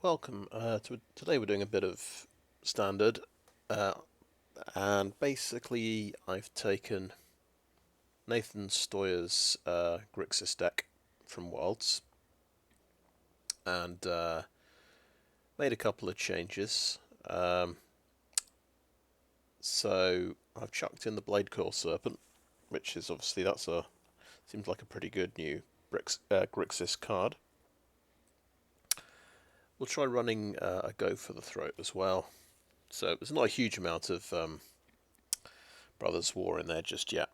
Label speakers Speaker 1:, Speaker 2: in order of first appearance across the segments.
Speaker 1: Welcome. Today we're doing a bit of standard, uh, and basically I've taken Nathan Steuer's Grixis deck from Wilds and made a couple of changes. So I've chucked in the Blade Coil Serpent, which is obviously seems like a pretty good new Grixis card. We'll try running a Go for the Throat as well. So there's not a huge amount of Brothers War in there just yet.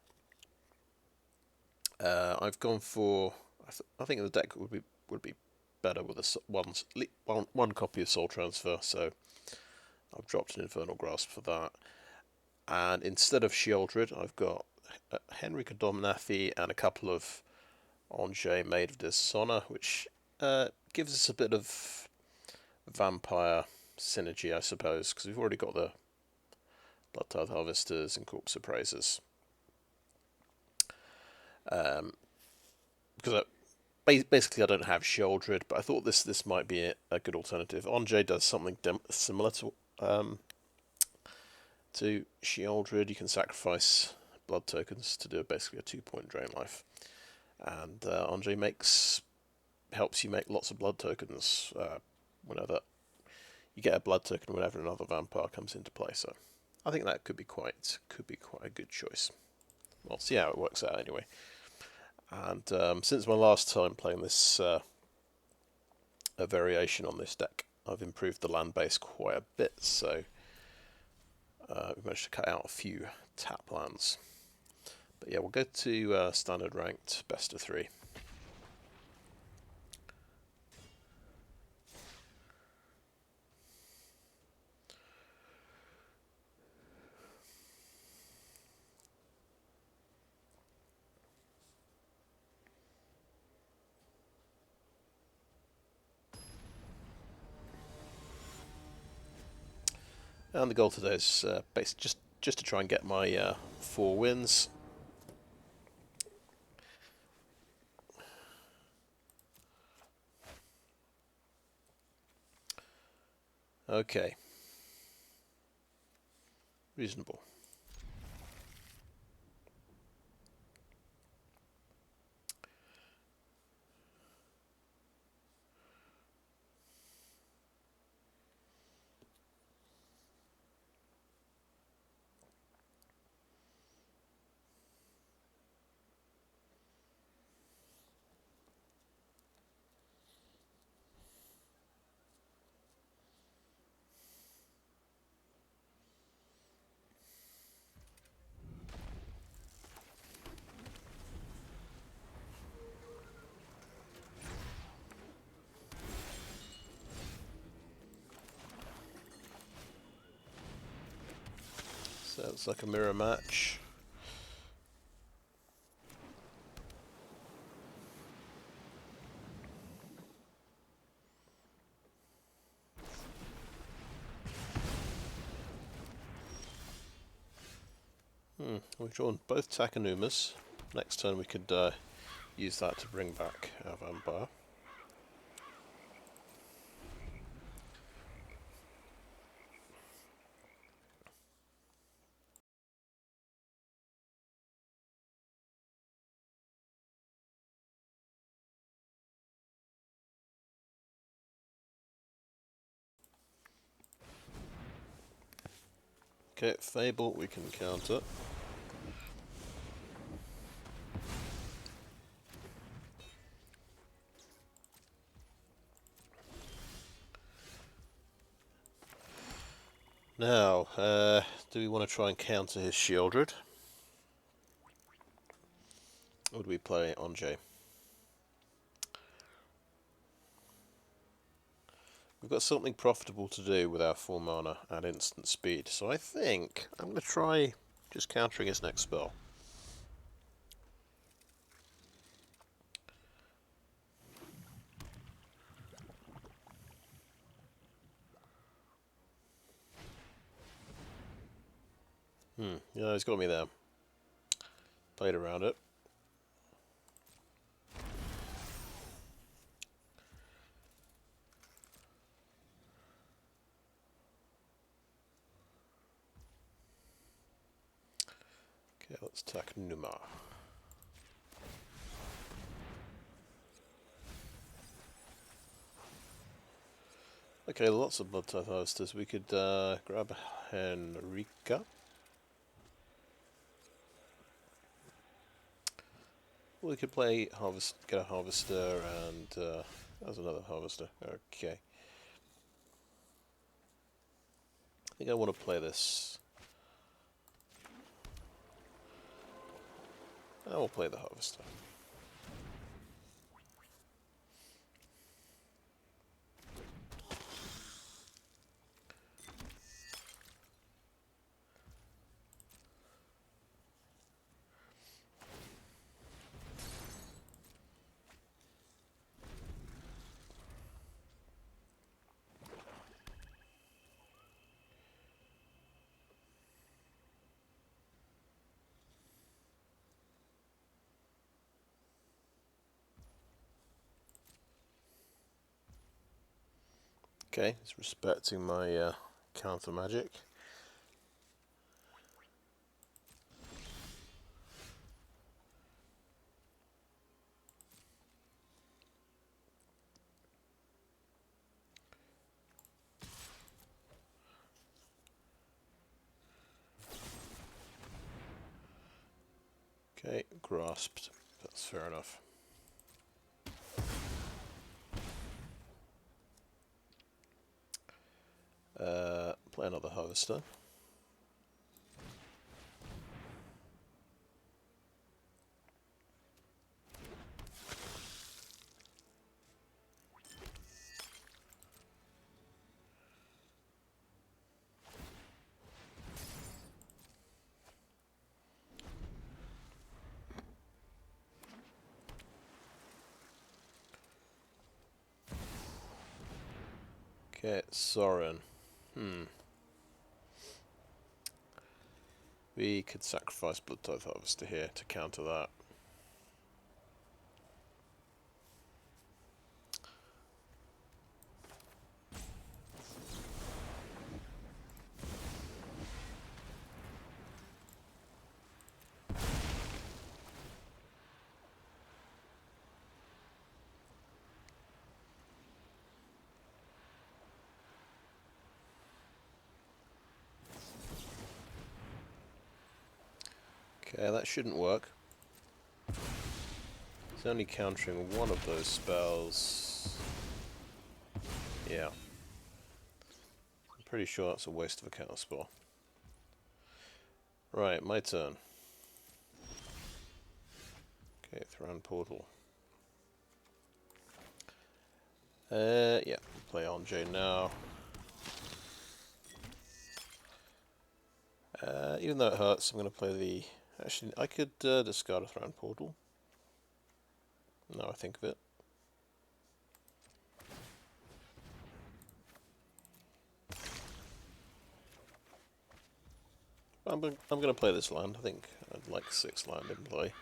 Speaker 1: I've gone for. I think the deck would be better with one copy of Soul Transfer, so I've dropped an Infernal Grasp for that. And instead of Sheoldred, I've got Henrika Dominathi and a couple of Anje Maid of Dishonor, which gives us a bit of vampire synergy, I suppose, because we've already got the Bloodtithe Harvesters and Corpse Appraisers. Because basically I don't have Sheoldred, but I thought this might be a good alternative. Anje does something similar to Sheoldred. You can sacrifice blood tokens to do basically a 2-point drain life, and Anje helps you make lots of blood tokens whenever you get a blood token whenever another vampire comes into play. So I think that could be quite a good choice. We'll see how it works out anyway. And since my last time playing this a variation on this deck, I've improved the land base quite a bit, so we've managed to cut out a few tap lands. But yeah, we'll go to standard ranked best of 3. And the goal today is just to try and get my 4 wins. Okay. Reasonable. So it's like a mirror match. We've drawn both Takanumas. Next turn we could use that to bring back our vampire. Okay, Fable we can counter. Now, do we want to try and counter his Sheoldred? Or do we play Anje? We've got something profitable to do with our 4 mana and instant speed, so I think I'm going to try just countering his next spell. Yeah, he's got me there. Played around it. Let's attack Numa. Okay, lots of Bloodtithe Harvesters. We could grab Henrika. We could play get a Harvester, and there's another Harvester. Okay. I think I want to play this. I will play the Harvester. Okay, it's respecting my counter magic. Okay, grasped. That's fair enough. Play another Harvester. Okay, Sorin. We could sacrifice Bloodtithe Harvester here to counter that. Okay, that shouldn't work. It's only countering one of those spells. Yeah. I'm pretty sure that's a waste of a counter spell. Right, my turn. Okay, Thran Portal. Yeah, play Anje now. Even though it hurts, I'm going to play the... Actually, I could discard a Thran Portal. Now I think of it. I'm going to play this land. I think I'd like 6 land in play.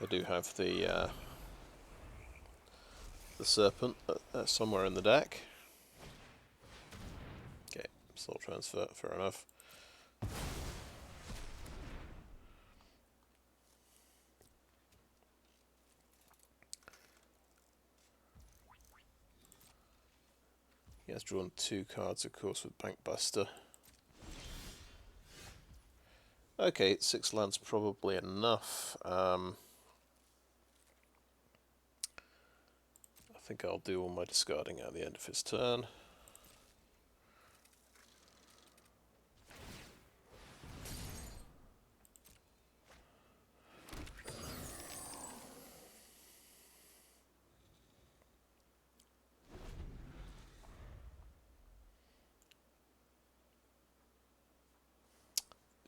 Speaker 1: I do have the Serpent somewhere in the deck. Okay, Soul Transfer, fair enough. He has drawn 2 cards, of course, with Bankbuster. Okay, 6 lands probably enough. I think I'll do all my discarding at the end of his turn.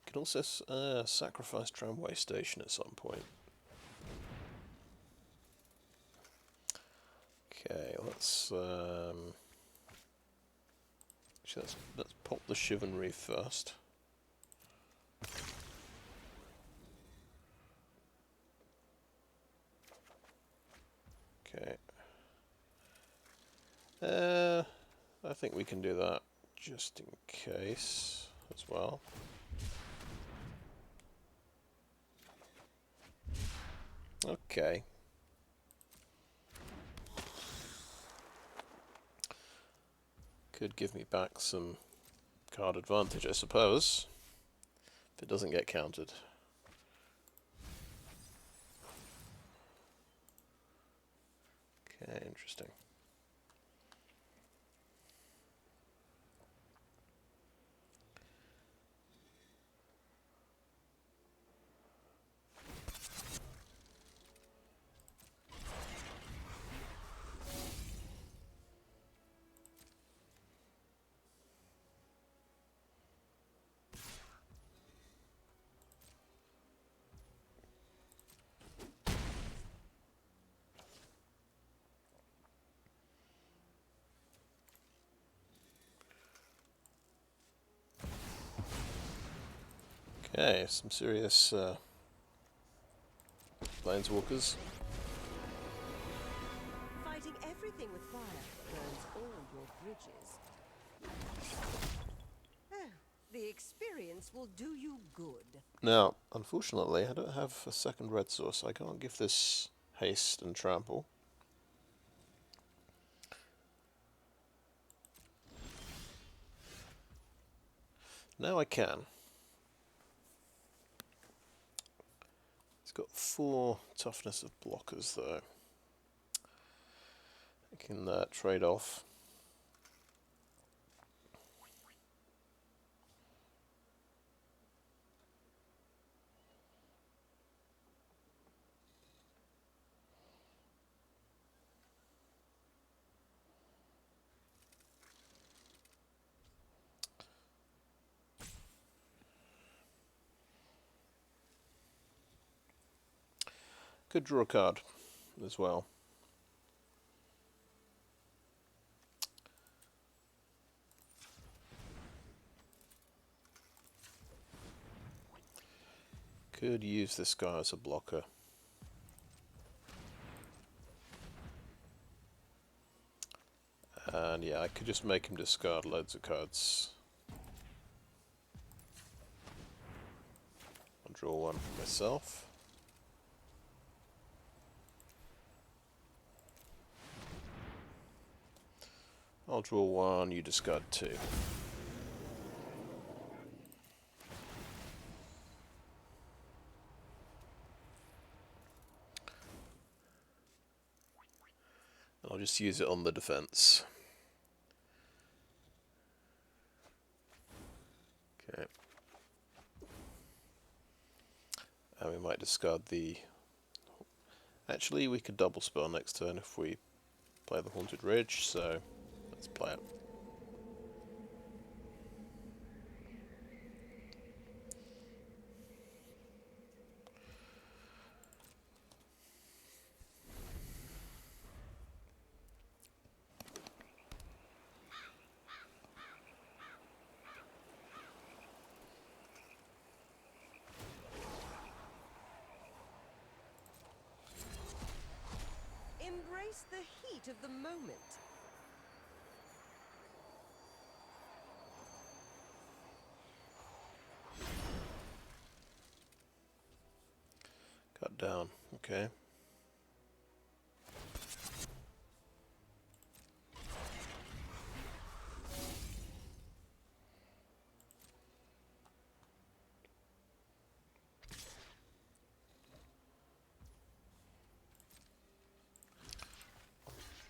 Speaker 1: You can also sacrifice Tramway Station at some point. Okay, let's pop the Shivan Reef first. Okay. I think we can do that just in case as well. Okay. Could give me back some card advantage, I suppose, if it doesn't get countered. Okay, interesting. Okay, some serious planeswalkers.
Speaker 2: Fighting everything with fire burns all your bridges. Oh, the experience will do you good.
Speaker 1: Now, unfortunately, I don't have a second red source. I can't give this haste and trample. Now I can. It's got 4 toughness of blockers, though. I can trade off. Could draw a card as well. Could use this guy as a blocker. And yeah, I could just make him discard loads of cards. I'll draw one for myself. I'll draw 1, you discard 2. I'll just use it on the defense. Okay. And we might discard the... Actually, we could double spell next turn if we play the Haunted Ridge, so let's play it.
Speaker 2: Embrace the heat of the moment.
Speaker 1: Cut down, okay.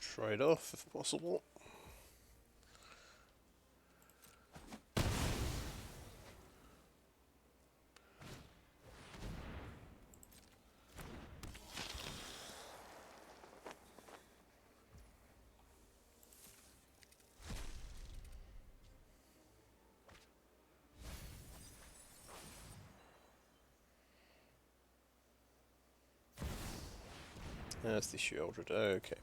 Speaker 1: Trade off if possible. There's the Shieldred, okay.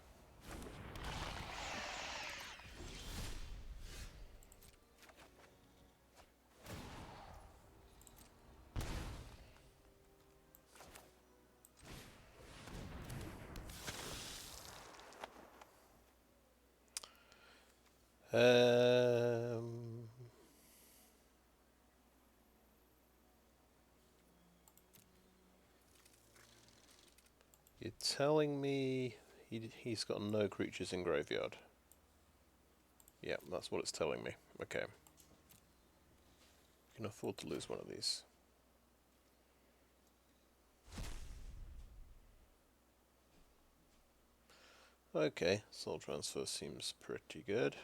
Speaker 1: Um, telling me he's got no creatures in graveyard. Yeah, that's what it's telling me. Okay. Can afford to lose one of these. Okay, soul transfer seems pretty good.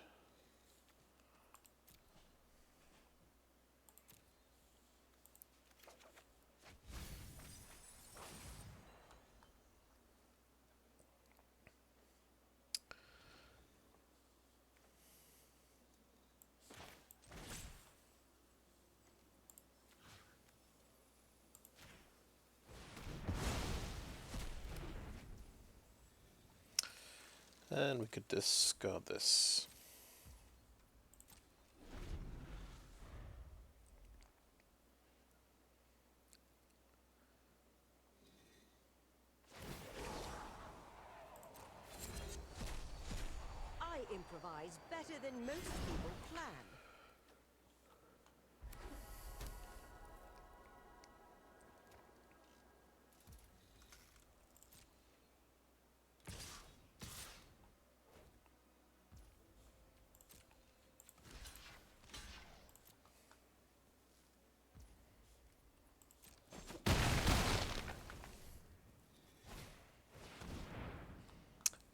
Speaker 1: And we could discard this.
Speaker 2: I improvise better than most people plan.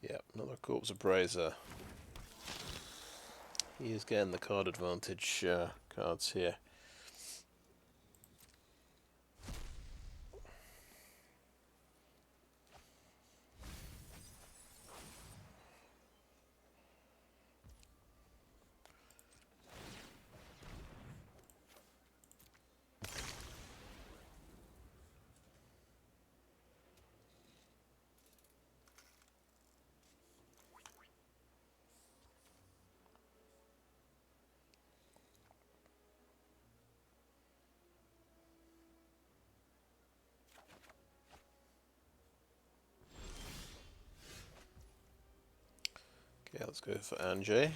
Speaker 1: Yep, another Corpse Appraiser. He is getting the card advantage cards here. Okay, let's go for Anje.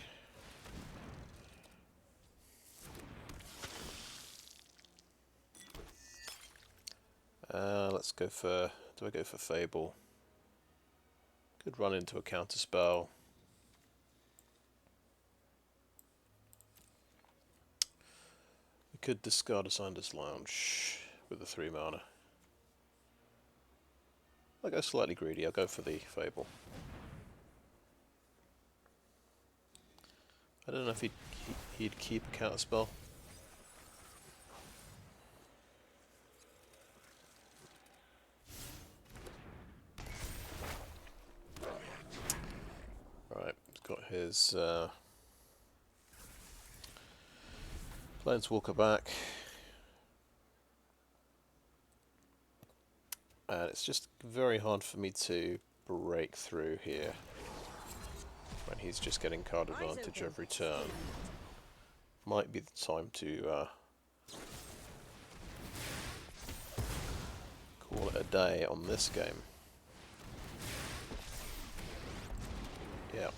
Speaker 1: Let's go for... do I go for Fable? Could run into a counter spell. We could discard a Xander's Lounge with the 3 mana. I'll go slightly greedy, I'll go for the Fable. I don't know if he'd keep a counter spell. Right, he's got his planeswalker back. And it's just very hard for me to break through here when he's just getting card advantage every turn. Might be the time to call it a day on this game. Yeah.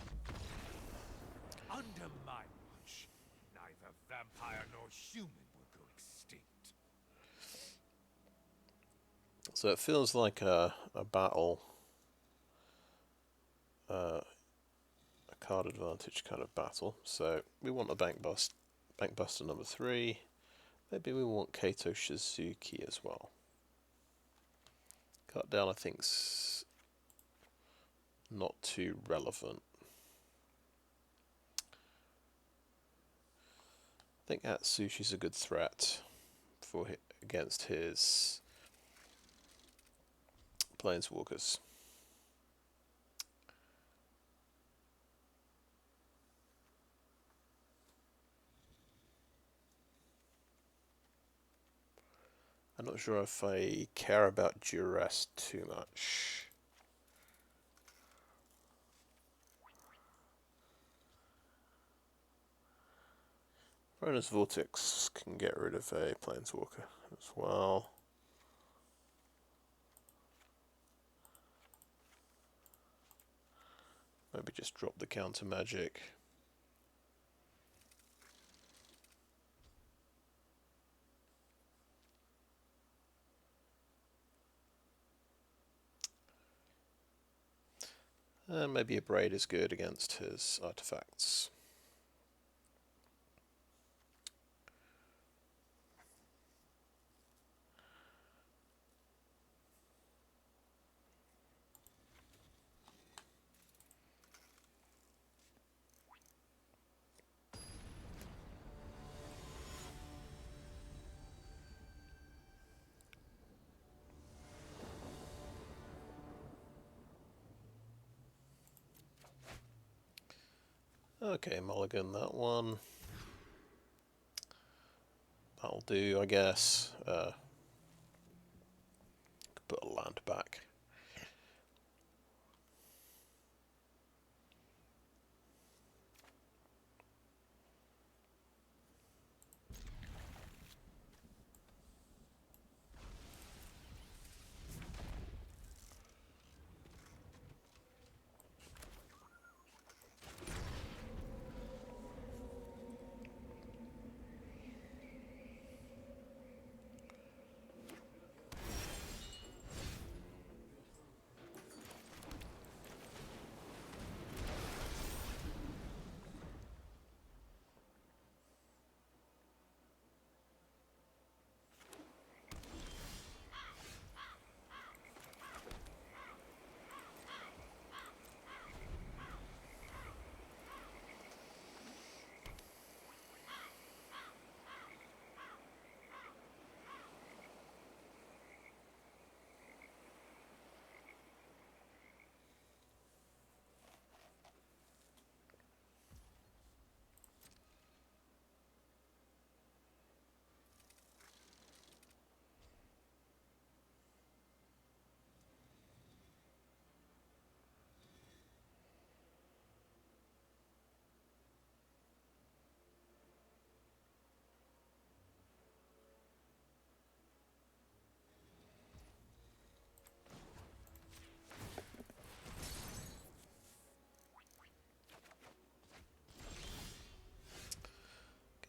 Speaker 3: Under my watch, neither vampire nor human will go extinct.
Speaker 1: So it feels like a battle, a card advantage kind of battle. So we want a bank buster number 3. Maybe we want Kato Shizuki as well. Cut down I think's not too relevant. I think Atsushi's a good threat for against his planeswalkers. I'm not sure if I care about Duress too much. Rona's Vortex can get rid of a planeswalker as well. Maybe just drop the counter magic. And maybe Abrade is good against his artifacts. Okay, mulligan that one. That'll do, I guess. Could put a land back.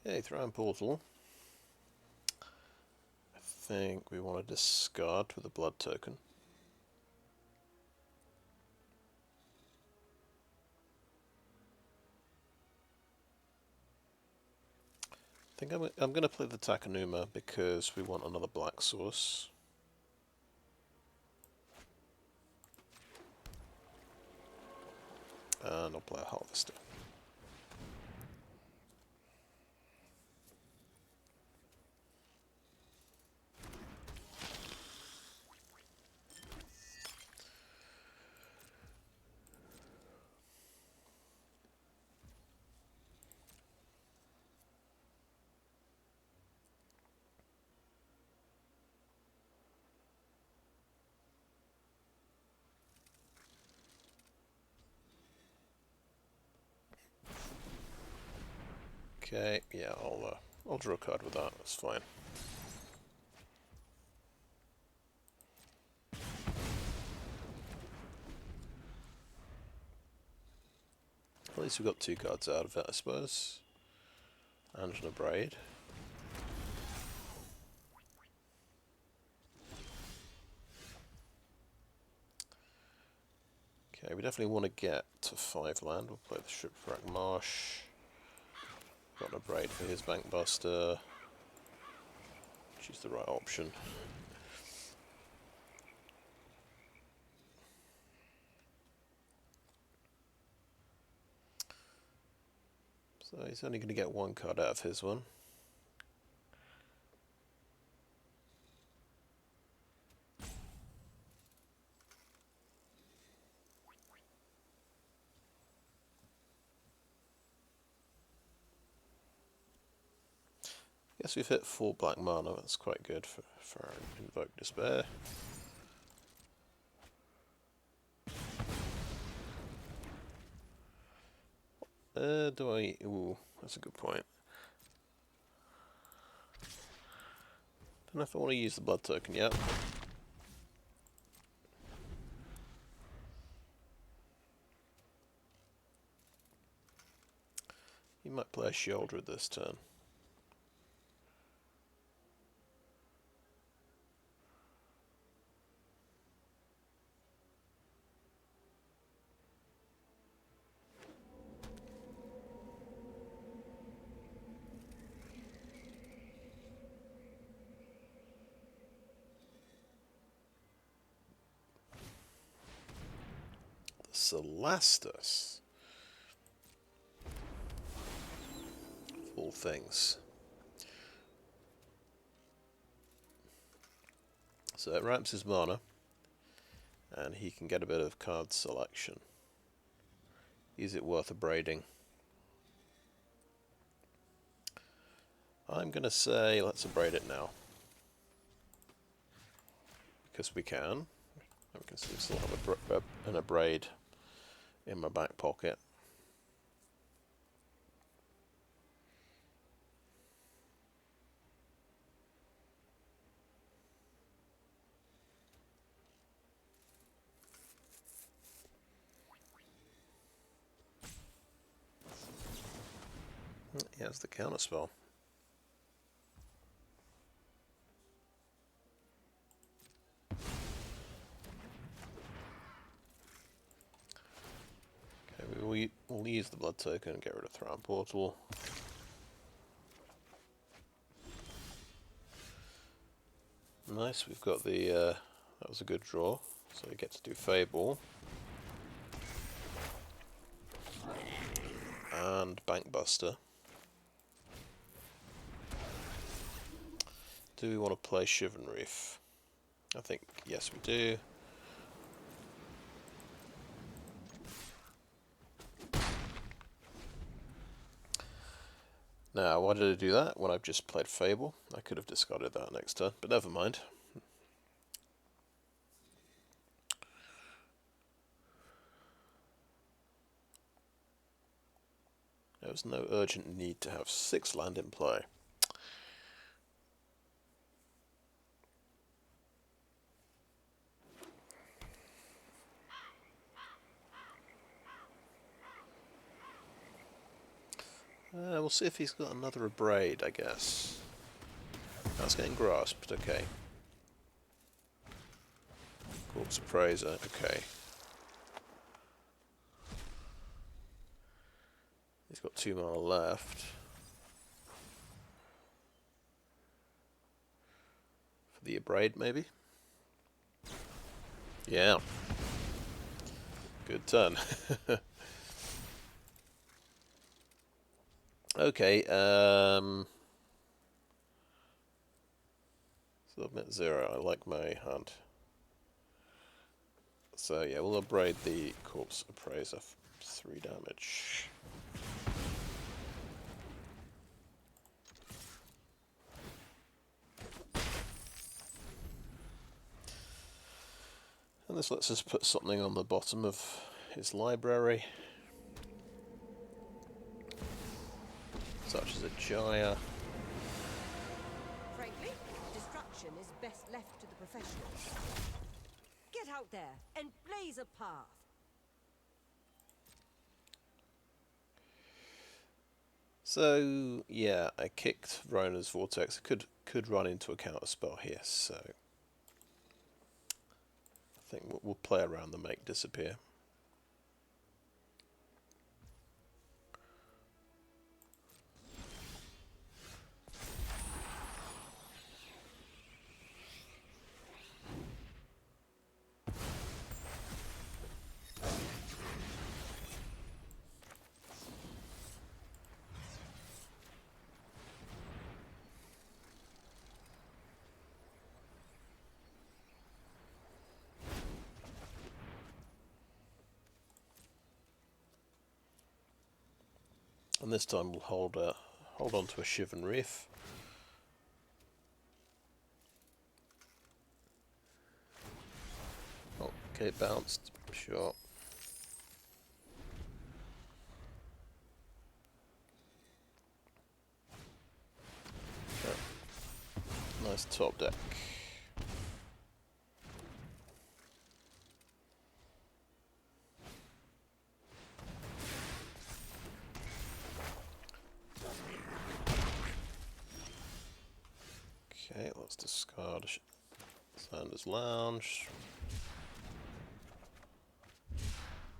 Speaker 1: Okay, throw in portal. I think we want to discard with a blood token. I think I'm going to play the Takanuma because we want another black source. And I'll play a Harvester. Okay, yeah, I'll draw a card with that. That's fine. At least we've got two cards out of it, I suppose. Anje and Abrade. Okay, we definitely want to get to 5 land. We'll play the Shipwreck Marsh. Got an Abrade for his Bankbuster. Choose the right option. So he's only going to get one card out of his one. Guess we've hit 4 black mana. That's quite good for our Invoke Despair. Do I... Ooh, that's a good point. Don't know if I want to use the blood token yet. You might play a Sheoldred this turn. Celastus. Of all things. So it ramps his mana, and he can get a bit of card selection. Is it worth abrading? I'm going to say let's abrade it now. Because we can. And we can still have an abrade in my back pocket. He has the counterspell. Okay, we'll use the blood token and get rid of Thram Portal. Nice, we've got the, that was a good draw, so we get to do Fable. And Bankbuster. Do we want to play Shivan Reef? I think, yes we do. Now, why did I do that when I've just played Fable? I could have discarded that next turn, but never mind. There was no urgent need to have 6 land in play. We'll see if he's got another Abrade, I guess. That's getting grasped, okay. Corpse Appraiser, okay. He's got 2 mana left. For the Abrade, maybe? Yeah. Good turn. Okay, submit 0, I like my hand. So yeah, we'll abrade the Corpse Appraiser for 3 damage. And this lets us put something on the bottom of his library. Such as a Jaya.
Speaker 2: Frankly, destruction is best left to the professionals. Get out there and blaze a path.
Speaker 1: So yeah, I kicked Rona's Vortex. I could run into a counter spell here, so I think we'll play around the make disappear. And this time we'll hold on to a Shivan Reef. Oh, okay, it bounced. Sure. Okay. Nice top deck. Okay, let's discard Xander's Lounge.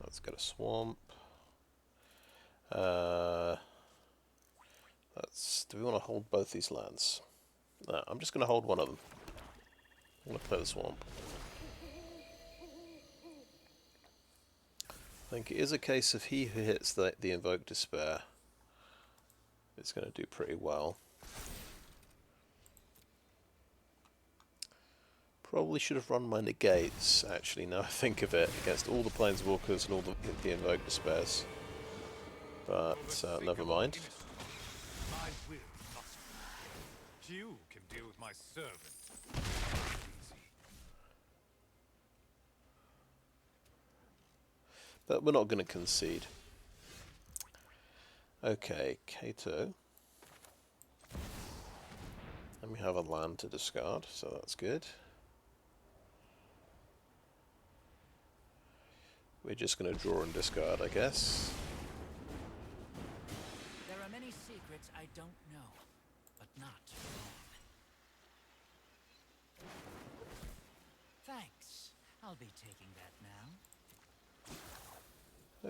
Speaker 1: Let's get a Swamp. Do we want to hold both these lands? No, I'm just going to hold one of them. I'm going to play the Swamp. I think it is a case of he who hits the Invoke Despair is going to do pretty well. Probably should have run my negates, actually, now I think of it, against all the planeswalkers and all the Invoke Despairs. But never mind.
Speaker 3: My will must be. You can deal with my servant. Easy.
Speaker 1: But we're not going to concede. Okay, Kato. And we have a land to discard, so that's good. We're just going to draw and discard, I guess.
Speaker 4: There are many secrets I don't know, but not wrong. Thanks. I'll be taking that now.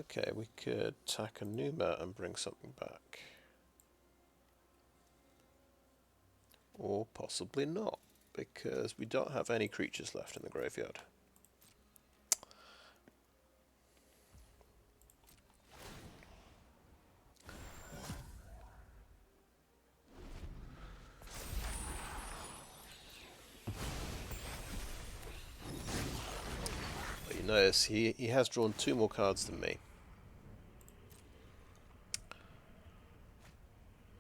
Speaker 1: Okay, we could tack a Numa and bring something back. Or possibly not, because we don't have any creatures left in the graveyard. But you notice he has drawn 2 more cards than me.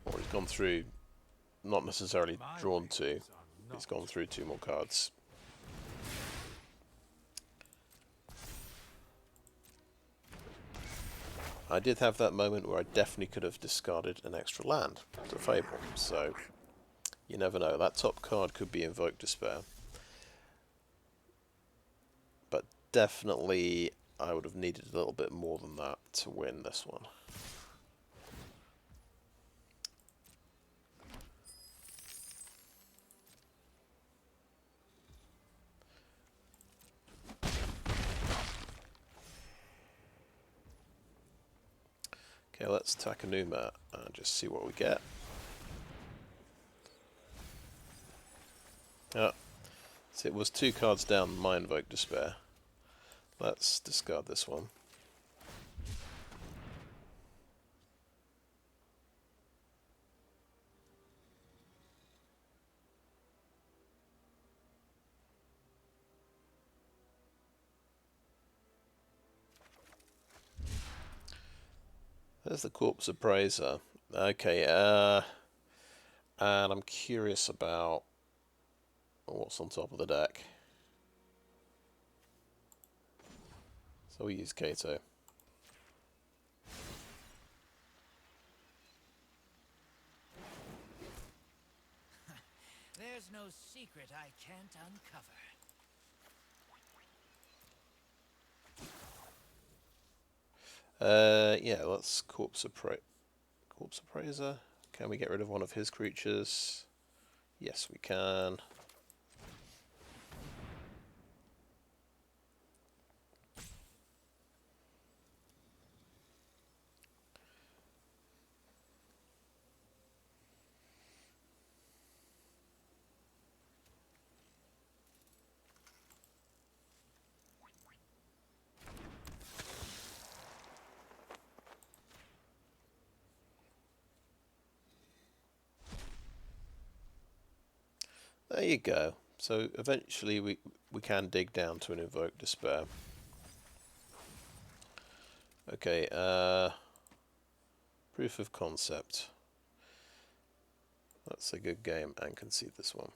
Speaker 1: Or he's gone through, not necessarily drawn 2, he's gone through 2 more cards. I did have that moment where I definitely could have discarded an extra land to Fable, so you never know. That top card could be Invoke Despair. But definitely I would have needed a little bit more than that to win this one. Okay, let's attack a Numa and just see what we get. Ah, so it was 2 cards down my Invoke Despair. Let's discard this one. There's the Corpse Appraiser. Okay, and I'm curious about what's on top of the deck. So we use Kato.
Speaker 4: There's no secret I can't uncover.
Speaker 1: Yeah, let's Corpse Appraiser. Can we get rid of one of his creatures? Yes, we can. There you go. So eventually we can dig down to an Invoke Despair. Okay, proof of concept. That's a good game and concede this one.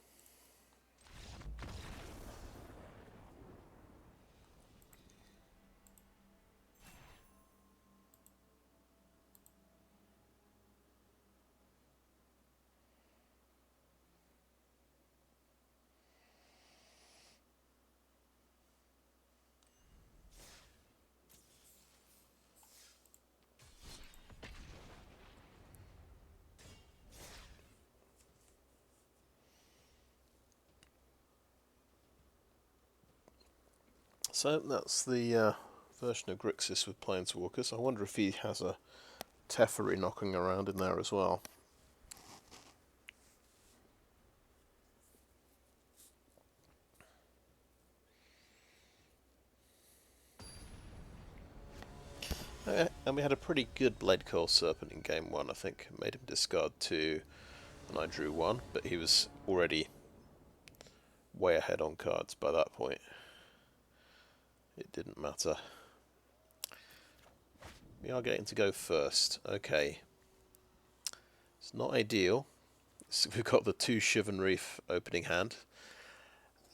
Speaker 1: So that's the version of Grixis with planeswalkers. I wonder if he has a Teferi knocking around in there as well. And we had a pretty good Blade Coil Serpent in game 1, I think. Made him discard 2, and I drew 1, but he was already way ahead on cards by that point. It didn't matter. We are getting to go first. Okay. It's not ideal. So we've got the 2 Shivan Reef opening hand,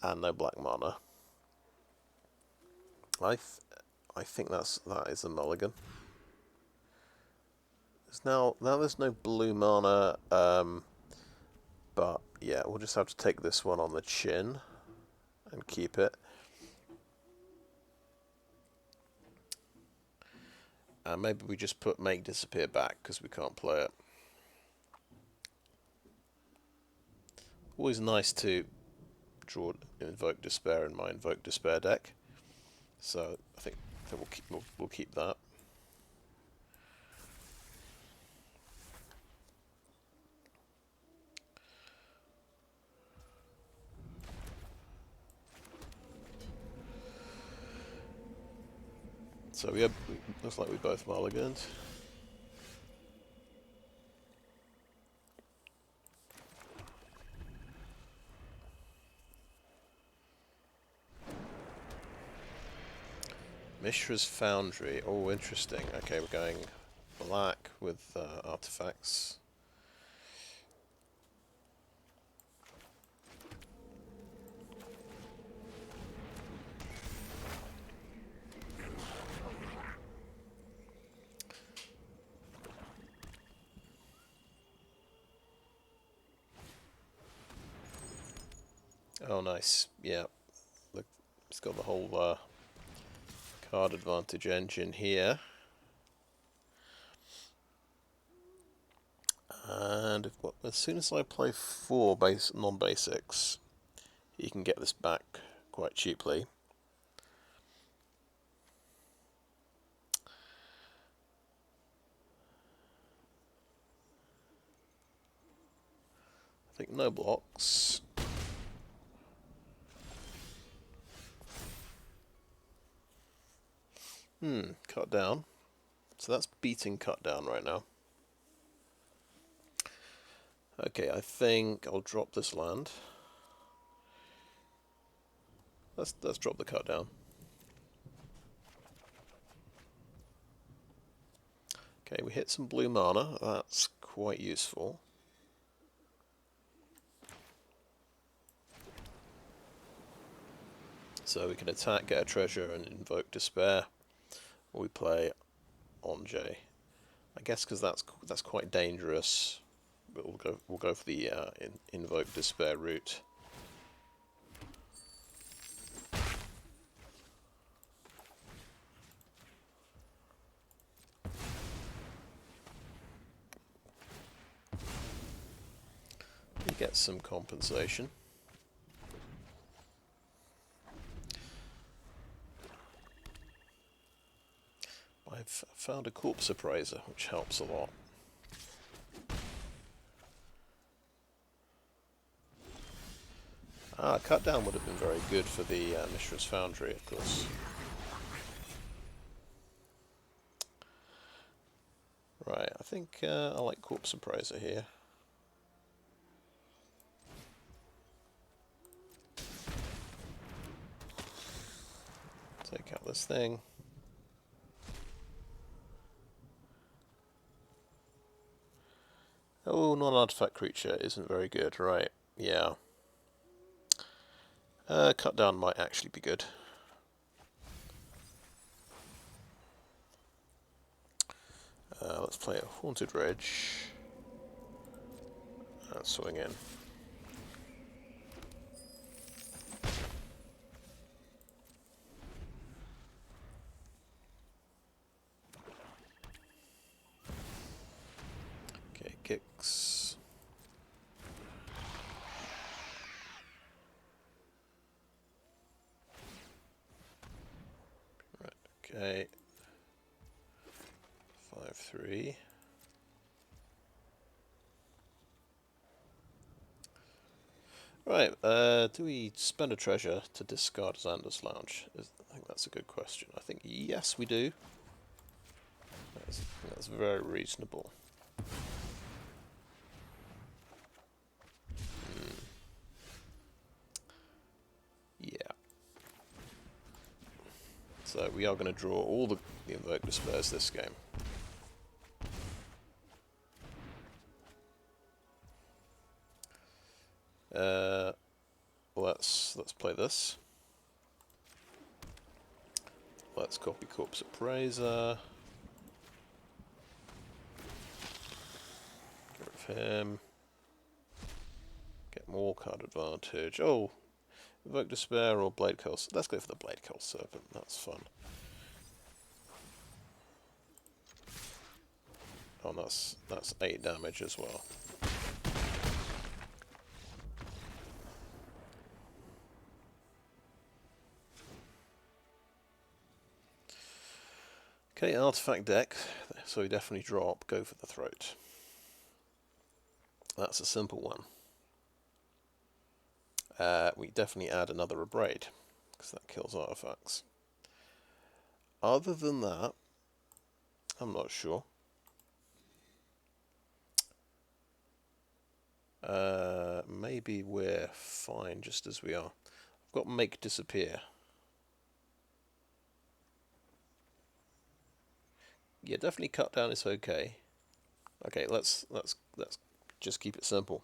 Speaker 1: and no black mana. I think that is a mulligan. Now there's no blue mana, but yeah, we'll just have to take this one on the chin and keep it. And maybe we just put Make Disappear back because we can't play it. Always nice to draw Invoke Despair in my Invoke Despair deck. So I think we'll keep that. So looks like we both mulliganed. Mishra's Foundry. Oh, interesting. Okay, we're going black with artifacts. Oh, nice. Yeah. Look, it's got the whole card advantage engine here. And as soon as I play 4 non-basics, you can get this back quite cheaply. I think no blocks. Cut down. So that's beating cut down right now. Okay, I think I'll drop this land. Let's drop the cut down. Okay, we hit some blue mana. That's quite useful. So we can attack, get a treasure, and invoke despair. Or we play Anje. I guess because that's quite dangerous. But we'll go for the invoke despair route. You get some compensation. I've found a Corpse Appraiser, which helps a lot. Cut down would have been very good for the Mishra's Foundry, of course. Right, I think I like Corpse Appraiser here. Take out this thing. Oh, non-artifact creature isn't very good, right? Yeah. Cut down might actually be good. Let's play a Haunted Ridge and swing in. Okay, kicks. Right, okay. 5/3. Right, do we spend a treasure to discard Xander's Lounge? I think that's a good question. I think yes, we do. That's very reasonable. Yeah. So we are going to draw all the Invoke Despairs this game. Let's play this. Let's copy Corpse Appraiser. Get rid of him. Get more card advantage. Oh, Invoke Despair or Blade Coil. Let's go for the Blade Coil Serpent. That's fun. Oh, that's 8 damage as well. Okay, artifact deck, so we definitely drop, go for the throat. That's a simple one. We definitely add another Abrade, because that kills artifacts. Other than that, I'm not sure. Maybe we're fine just as we are. I've got Make Disappear. Yeah, definitely cut down is okay. Okay, let's just keep it simple.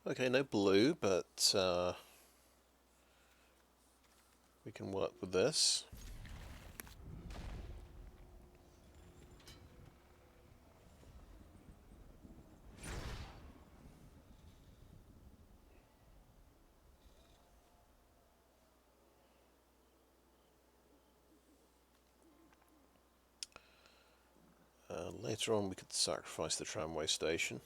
Speaker 1: Okay, no blue, but we can work with this. Later on we could sacrifice the Tramway Station.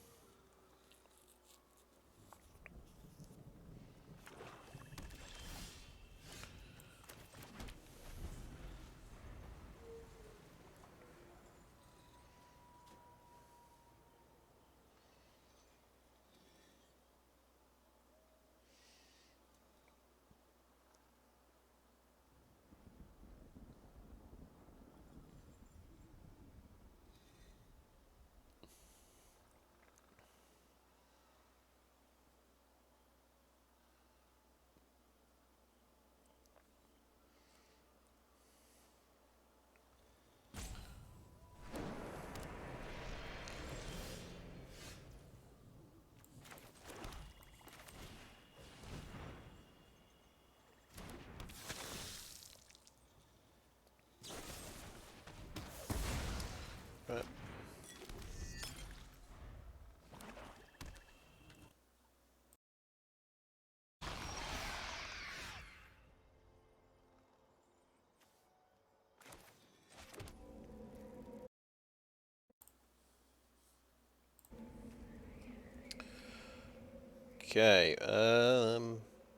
Speaker 1: Okay,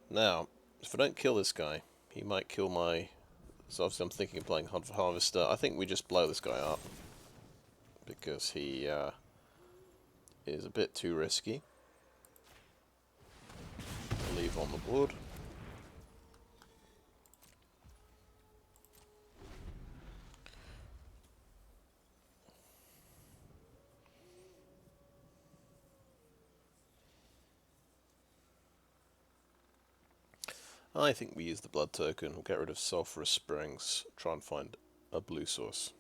Speaker 1: now, if I don't kill this guy, he might kill my... So obviously I'm thinking of playing Harvester. I think we just blow this guy up, because he is a bit too risky. Leave on the board. I think we use the blood token. We'll get rid of Sulphurous Springs. Try and find a blue source.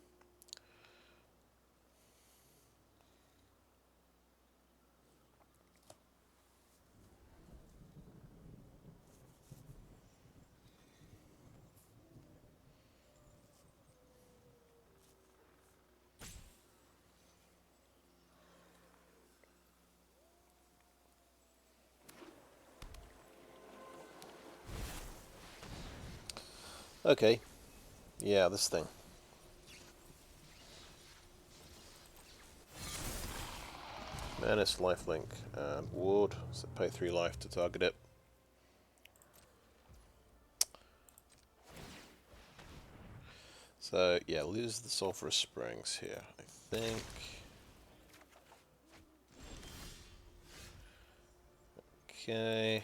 Speaker 1: Okay. Yeah, this thing. Menace, lifelink, and ward. So pay 3 life to target it. So, yeah, lose the Sulphurous Springs here, I think. Okay.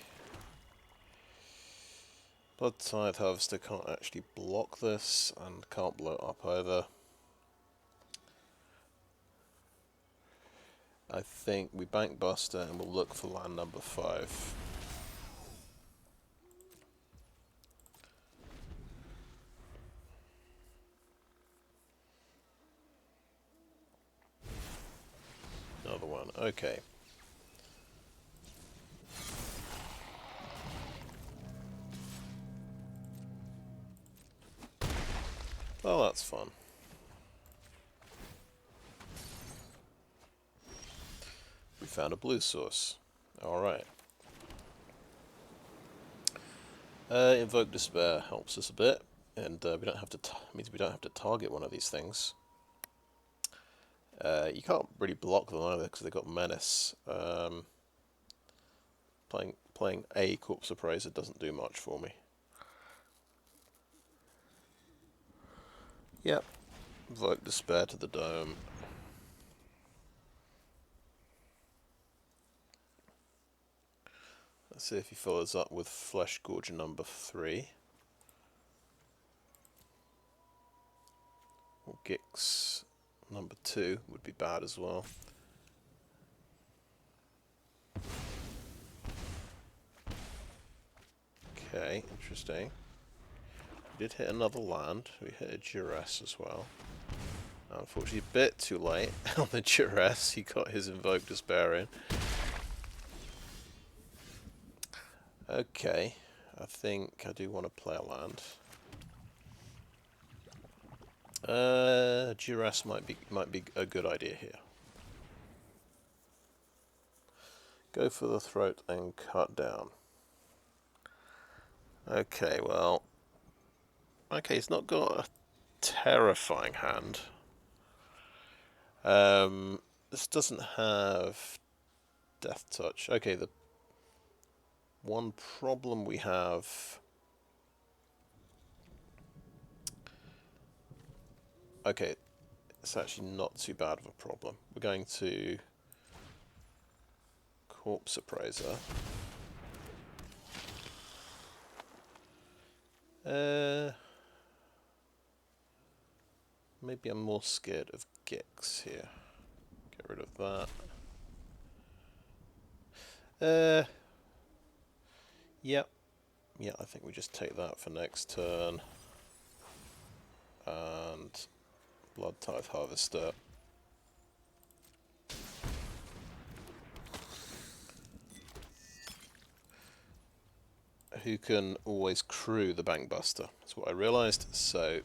Speaker 1: Bloodtithe Harvester can't actually block this, and can't blow it up either. I think we bank Buster and we'll look for land number 5. Another one, okay. Well, that's fun. We found a blue source. Alright. Invoke Despair helps us a bit, and we don't have to means we don't have to target one of these things. You can't really block them either because they've got Menace. Playing a Corpse Appraiser doesn't do much for me. Yep. Invoke Despair to the dome. Let's see if he follows up with Flesh Gorger number 3. Or Gix number 2 would be bad as well. Okay, interesting. We did hit another land. We hit a Duress as well. Unfortunately, a bit too late on the Duress. He got his Invoke Despair in. Okay, I think I do want to play a land. Duress might be a good idea here. Go for the throat and cut down. Okay, well, okay, he's not got a terrifying hand. This doesn't have Death Touch. Okay, the one problem we have... Okay, it's actually not too bad of a problem. We're going to Corpse Appraiser. Maybe I'm more scared of Gix here. Get rid of that. Yep. Yeah, I think we just take that for next turn. And Bloodtithe Harvester. Who can always crew the Bankbuster. That's what I realised, so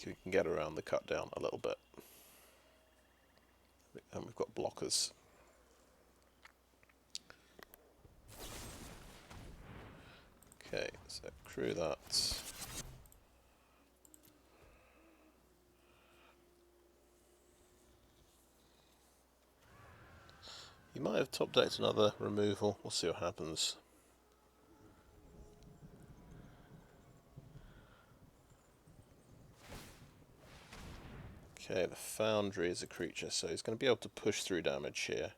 Speaker 1: we can get around the cut down a little bit. And we've got blockers. Okay, so crew that. He might have top decked another removal. We'll see what happens. Okay, the Foundry is a creature, so he's going to be able to push through damage here.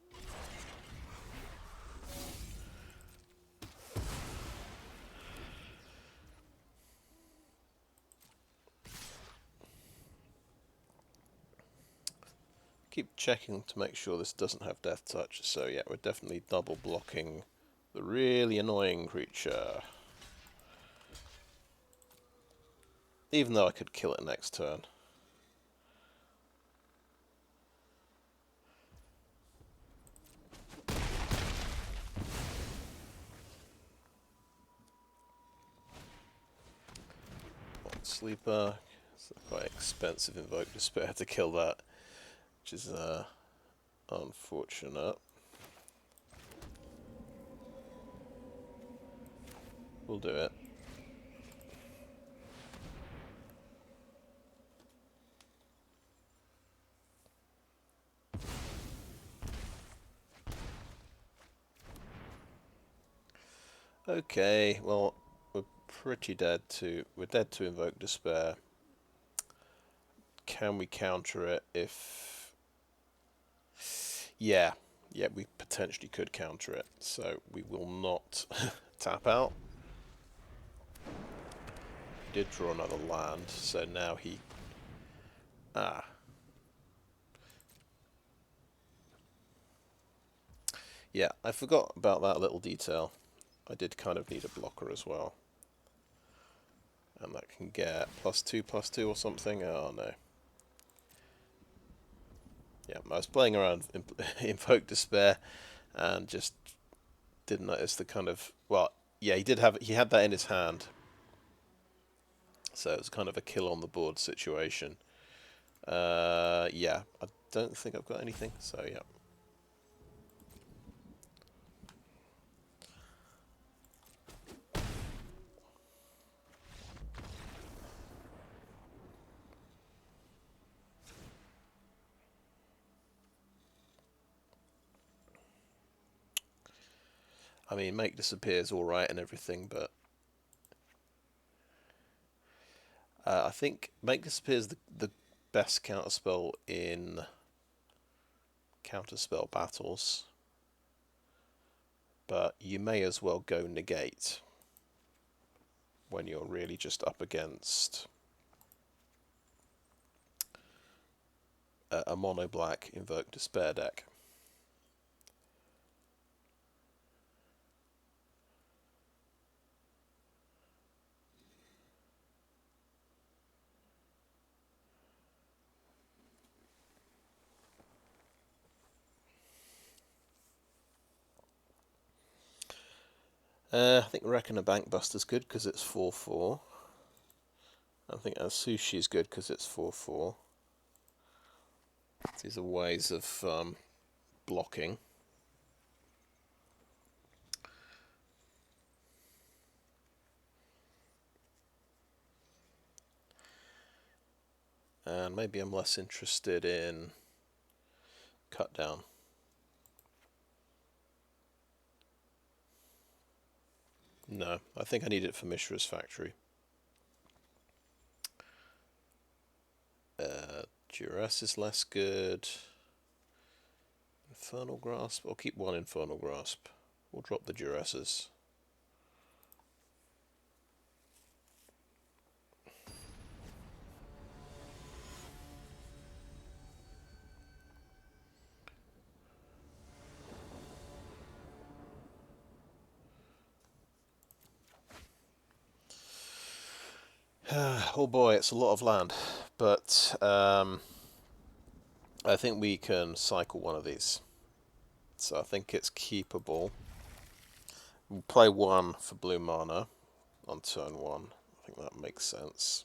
Speaker 1: Keep checking to make sure this doesn't have Death Touch, so yeah, we're definitely double blocking the really annoying creature. Even though I could kill it next turn. Sleeper. It's quite expensive Invoke Despair to kill that, which is unfortunate. We'll do it. Okay, well, we're dead to Invoke Despair. Can we counter it if... Yeah, we potentially could counter it. So we will not tap out. Did draw another land, so now he... Yeah, I forgot about that little detail. I did kind of need a blocker as well. And that can get +2/+2 or something. Oh no. Yeah, I was playing around Invoke Despair and just didn't notice the kind of... Well, yeah, he had that in his hand. So it was kind of a kill on the board situation. Yeah, I don't think I've got anything, so yeah. I mean, Make Disappear is alright and everything, but I think Make Disappear is the best counterspell in counterspell battles. But you may as well go Negate when you're really just up against a Monoblack Invoke Despair deck. I think Reckoner Bankbuster's good because it's 4/4. I think Sushi is good because it's 4/4. These are ways of blocking. And maybe I'm less interested in Cut Down. No, I think I need it for Mishra's Factory. Duress is less good. Infernal Grasp. I'll keep one Infernal Grasp. We'll drop the Duresses. Oh boy, it's a lot of land, but I think we can cycle one of these. So I think it's keepable. We'll play one for blue mana on turn 1. I think that makes sense.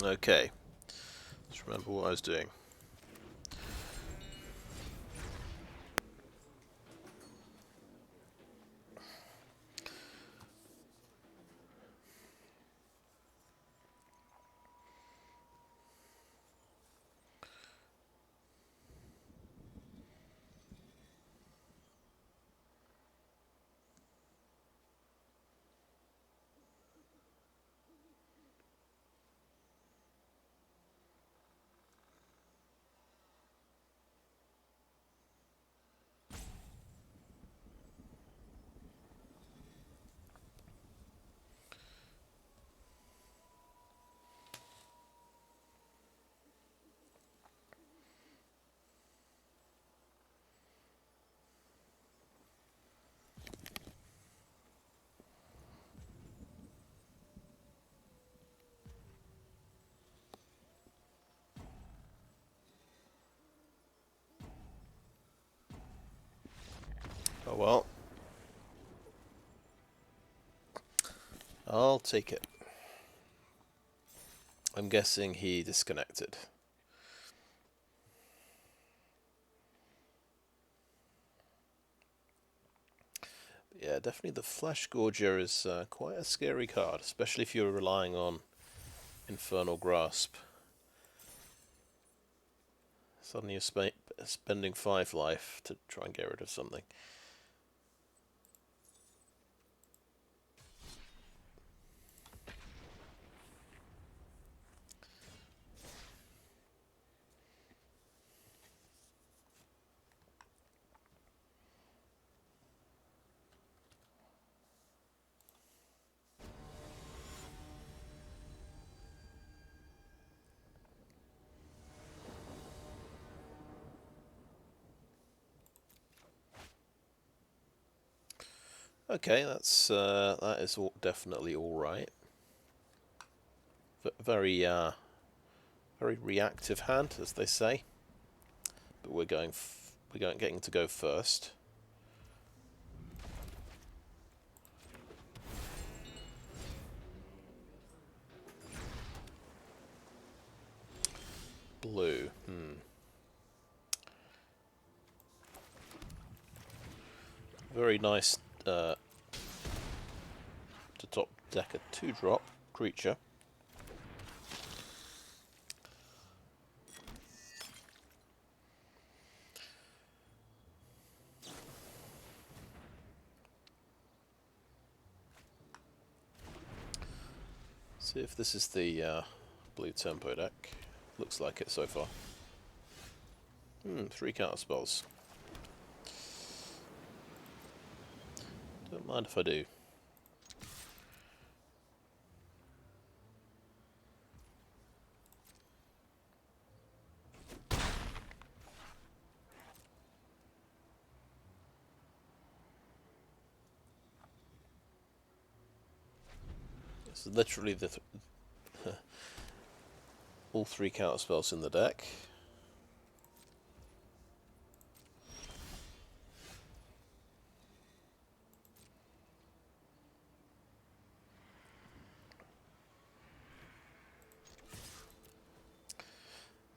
Speaker 1: Okay. Let's remember what I was doing. Oh well. I'll take it. I'm guessing he disconnected. Yeah, definitely the Flesh Gorger is quite a scary card, especially if you're relying on Infernal Grasp. Suddenly you're spending 5 life to try and get rid of something. Okay, that is definitely all right. Very very reactive hand, as they say. But we're getting to go first. Blue. Very nice to top deck a 2-drop creature. See if this is the blue tempo deck. Looks like it so far. 3 counter spells. Don't mind if I do. This is literally the all 3 counter spells in the deck.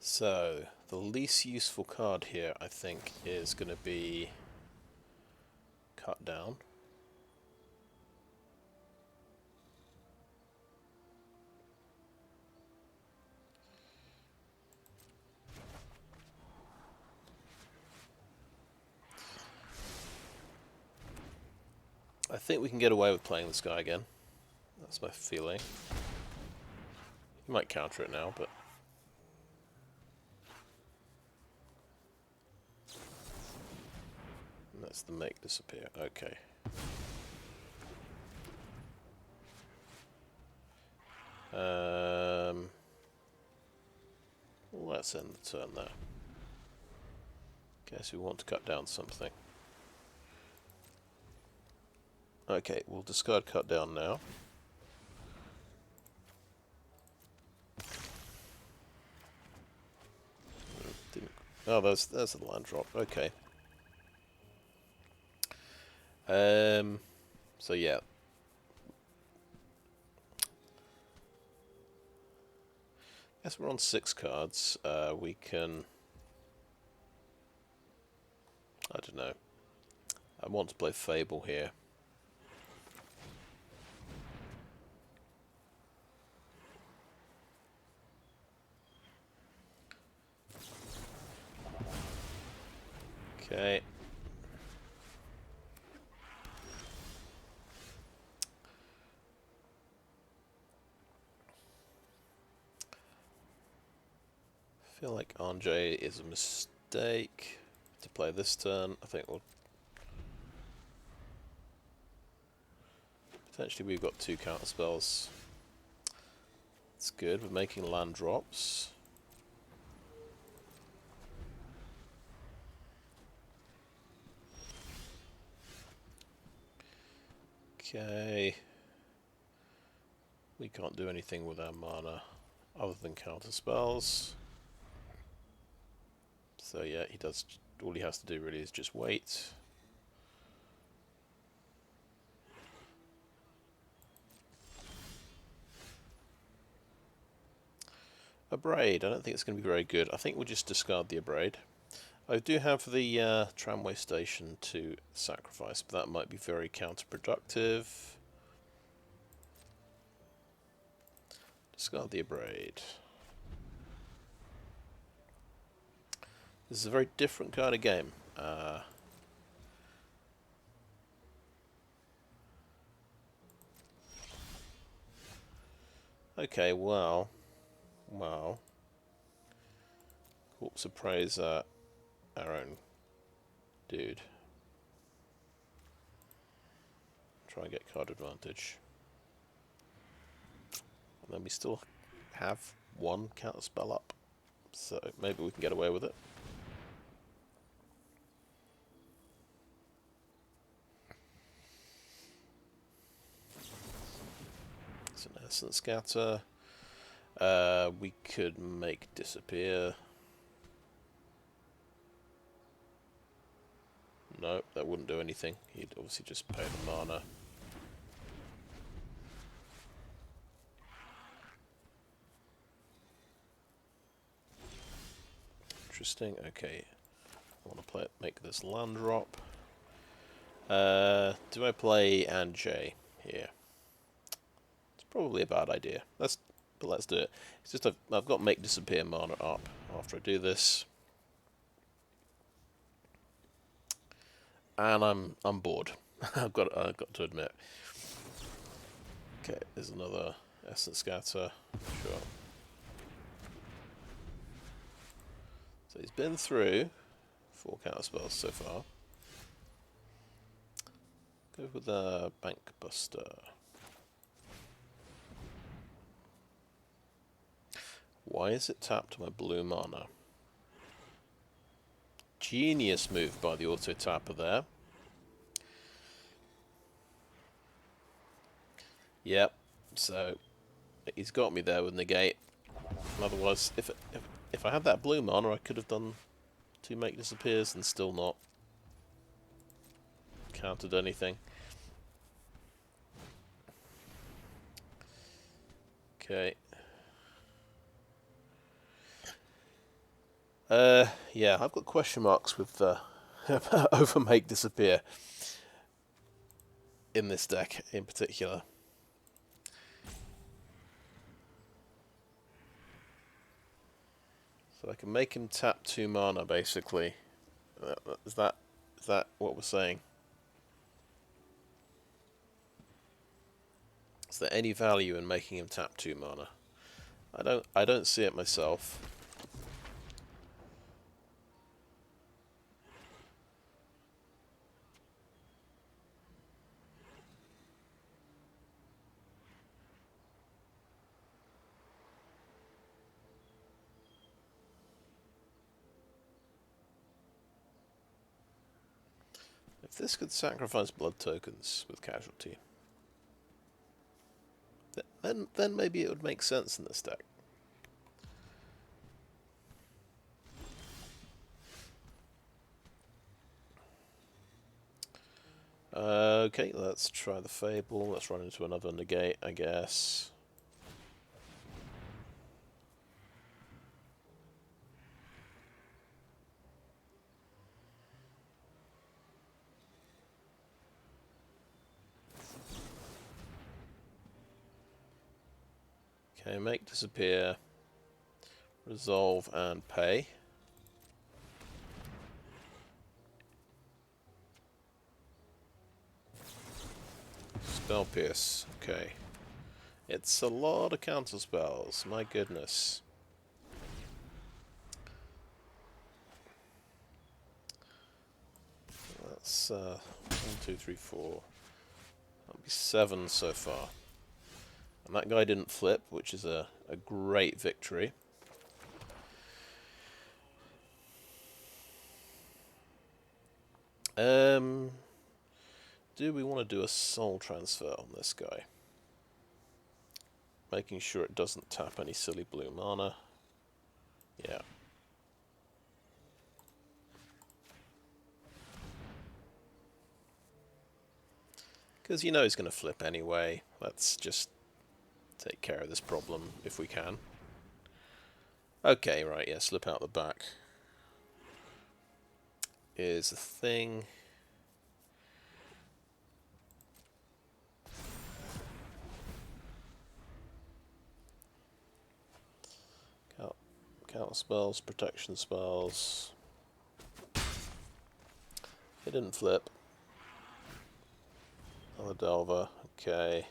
Speaker 1: So, the least useful card here, I think, is going to be Cut Down. I think we can get away with playing this guy again. That's my feeling. You might counter it now, but... That's the make disappear. Okay. Let's end the turn there. Guess we want to cut down something. Okay, we'll discard Cut Down now. Oh, there's a land drop. Okay. So yeah. guess we're on 6 cards. We can... I don't know. I want to play Fable here. Okay. I feel like Anje is a mistake to play this turn. I think we'll... Potentially we've got 2 counter spells. It's good. We're making land drops. Okay. We can't do anything with our mana other than counter spells. So yeah, he does. All he has to do really is just wait. Abrade. I don't think it's going to be very good. I think we'll just discard the Abrade. I do have the Tramway Station to sacrifice, but that might be very counterproductive. Discard the Abrade. This is a very different kind of game. Okay, well, Corpse Appraiser, our own dude. Try and get card advantage. And then we still have 1 counter spell up, so maybe we can get away with it. It's an Essence Scatter. We could make disappear. No, that wouldn't do anything. He'd obviously just pay the mana. Interesting. Okay, I want to make this land drop. Do I play Anje here? It's probably a bad idea. But let's do it. It's just I've got make disappear mana up after I do this, and I'm bored. I've got to admit. Okay, there's another Essence Scatter. Sure. So he's been through 4 counter spells so far. Go with a Bank Buster. Why is it tapped my blue mana? Genius move by the auto tapper there. Yep, so he's got me there with negate. Otherwise, if I had that blue mana, I could have done 2 make disappears and still not countered anything. Okay. Yeah, I've got question marks with over make disappear in this deck in particular. So I can make him tap 2 mana basically. Is that what we're saying? Is there any value in making him tap 2 mana? I don't see it myself. If this could sacrifice blood tokens with casualty, then maybe it would make sense in this deck. Okay, let's try the Fable. Let's run into another negate, I guess. Okay, make disappear, resolve, and pay. Spell pierce. Okay. It's a lot of counter spells. My goodness. That's 1, 2, 3, 4. That'll be 7 so far. And that guy didn't flip, which is a great victory. Do we want to do a soul transfer on this guy? Making sure it doesn't tap any silly blue mana. Yeah. Because you know he's going to flip anyway. Let's just take care of this problem if we can. Okay, right, yeah, slip out the back is a thing. Counter spells, protection spells. It didn't flip. Another Delver, okay.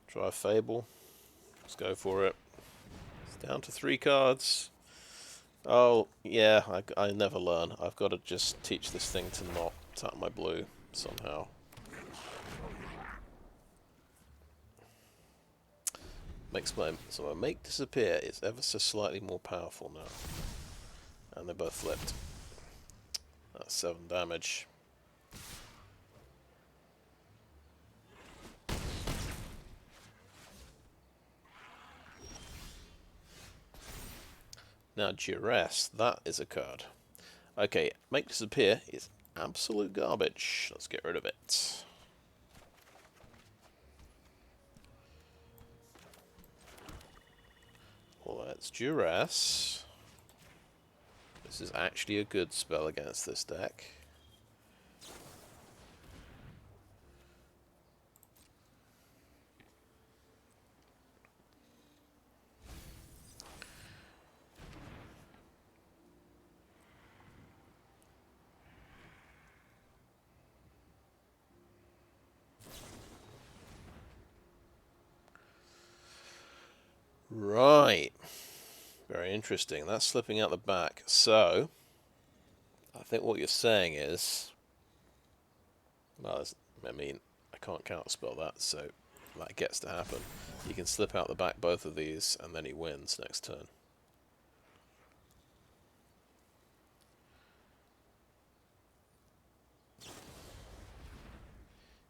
Speaker 1: Try Fable. Let's go for it. It's down to 3 cards. Oh, yeah, I never learn. I've got to just teach this thing to not tap my blue somehow. So my make disappear is ever so slightly more powerful now. And they both flipped. That's 7 damage. Now Duress, that is a card. Okay, make disappear is absolute garbage. Let's get rid of it. Let's Duress. This is actually a good spell against this deck. Right. Very interesting. That's slipping out the back. So, I think what you're saying is... Well, I mean, I can't counterspell that, so that gets to happen. You can slip out the back both of these, and then he wins next turn.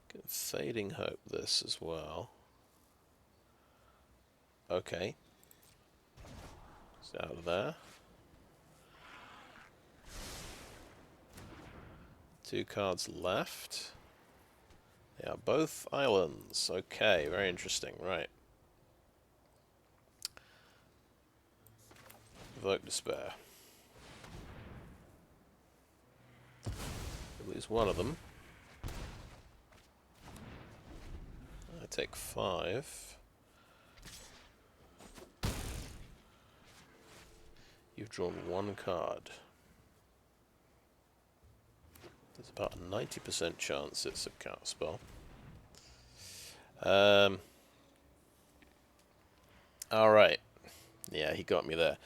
Speaker 1: Can Fading Hope this as well. Okay. It's out of there. 2 cards left. They are both islands. Okay, very interesting. Right. Invoke Despair. At least one of them. I take 5. You've drawn 1 card. There's about a 90% chance it's a counterspell. Alright. Yeah, he got me there.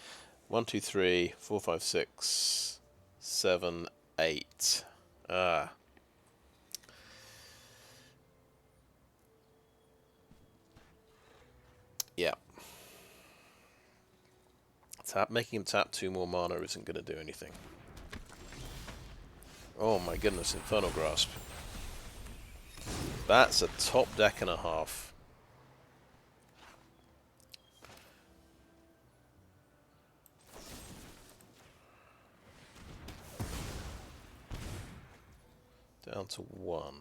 Speaker 1: 1, 2, 3, 4, 5, 6, 7, 8. Ah. Yeah. Making him tap 2 more mana isn't going to do anything. Oh my goodness, Infernal Grasp. That's a top deck and a half. Down to 1.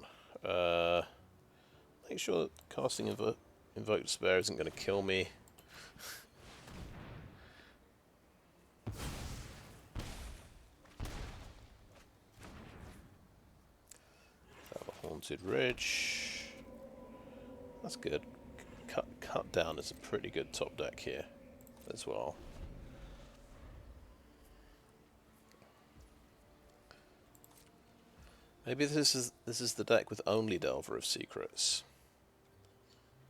Speaker 1: Make sure that casting Invoke Despair isn't going to kill me. Haunted Ridge. That's good. Cut down is a pretty good top deck here as well. Maybe this is the deck with only Delver of Secrets.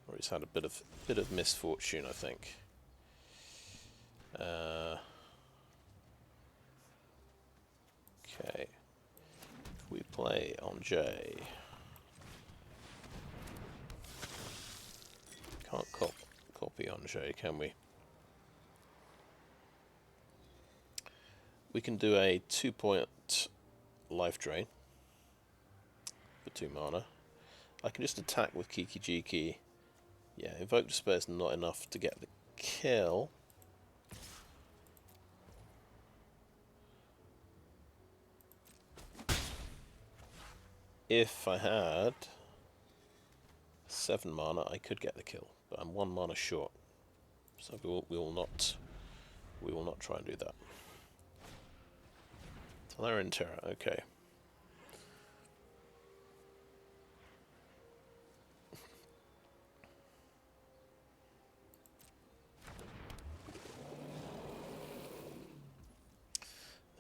Speaker 1: Or he's had a bit of misfortune, I think. Okay. If we play Anje, can't copy Anje, can we? We can do a 2-point life drain for 2 mana. I can just attack with Kiki Jiki. Yeah, Invoke Despair is not enough to get the kill. If I had 7 mana, I could get the kill, but I'm 1 mana short, so we will not try and do that. So they're in Terra, okay.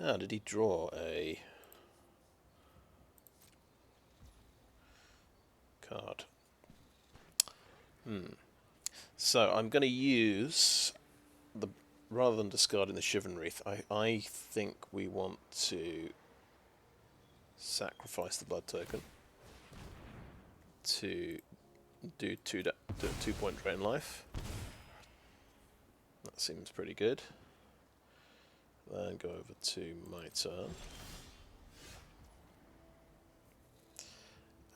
Speaker 1: Ah, did he draw a card? So I'm going to use the, rather than discarding the Shivan Reef, I think we want to sacrifice the blood token to do a 2-point drain life. That seems pretty good. Then go over to my turn.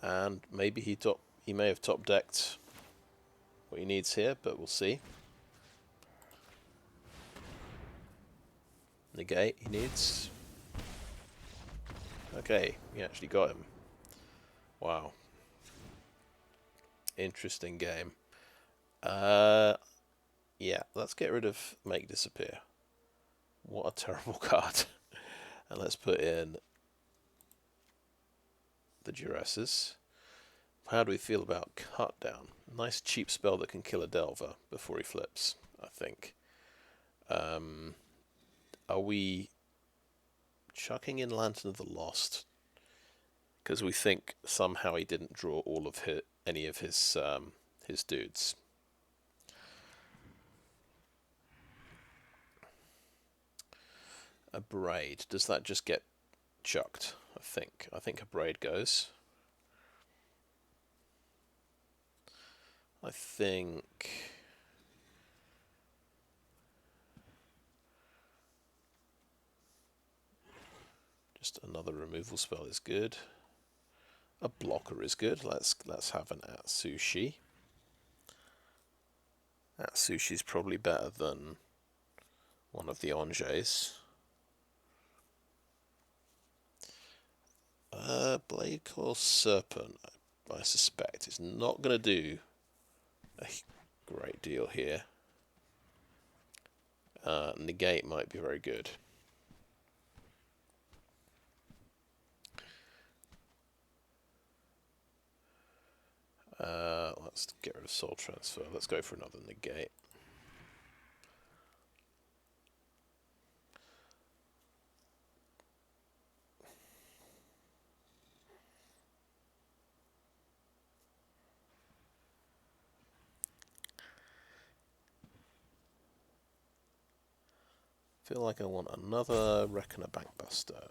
Speaker 1: And maybe he may have top decked what he needs here, but we'll see. Negate he needs. Okay, we actually got him. Wow. Interesting game. Yeah, let's get rid of Make Disappear. What a terrible card. And let's put in the Duresses. How do we feel about Cut Down? Nice cheap spell that can kill a Delver before he flips, I think. Are we chucking in Lantern of the Lost? Because we think somehow he didn't draw all of any of his dudes. Abrade. Does that just get chucked? I think Abrade goes. I think just another removal spell is good. A blocker is good. Let's have an Atsushi. Atsushi's probably better than one of the Anjes. Blade Claw Serpent, I suspect, is not going to do a great deal here. Negate might be very good. Let's get rid of Soul Transfer. Let's go for another Negate. Feel like I want another Reckoner Bankbuster.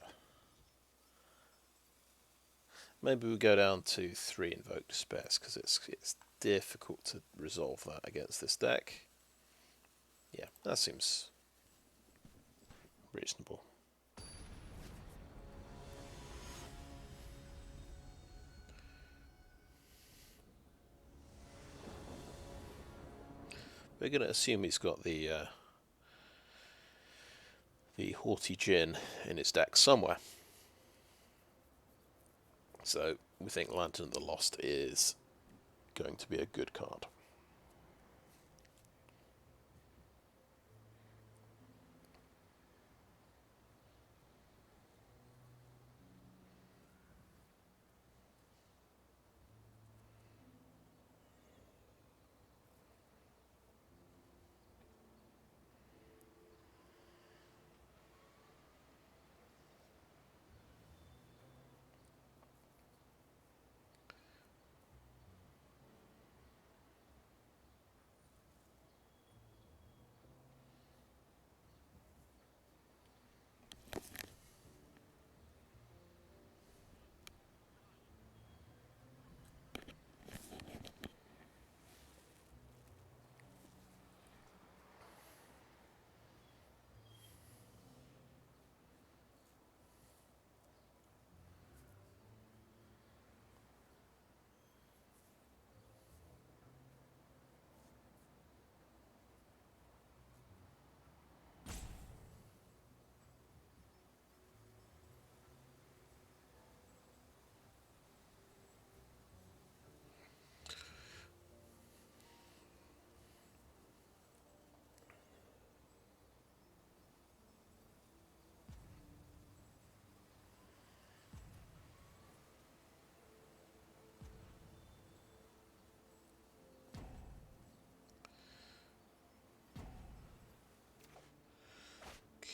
Speaker 1: Maybe we go down to 3 Invoke Despairs, because it's difficult to resolve that against this deck. Yeah, that seems reasonable. We're going to assume he's got the Haughty Djinn in his deck somewhere. So we think Lantern of the Lost is going to be a good card.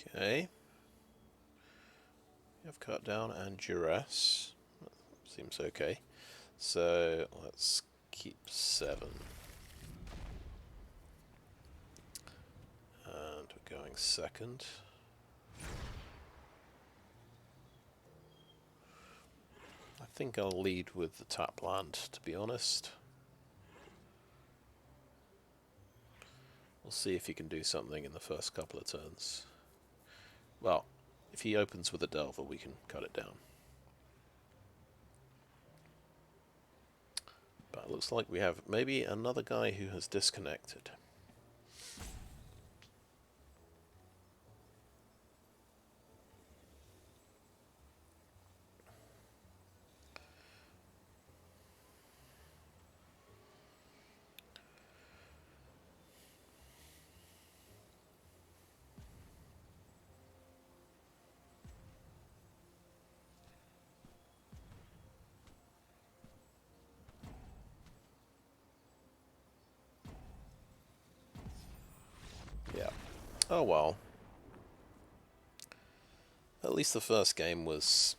Speaker 1: Okay. You have cut down and Duress. Seems okay. So let's keep 7. And we're going second. I think I'll lead with the tap land, to be honest. We'll see if he can do something in the first couple of turns. Well, if he opens with a Delver, we can cut it down. But it looks like we have maybe another guy who has disconnected. Yeah. Oh well. At least the first game was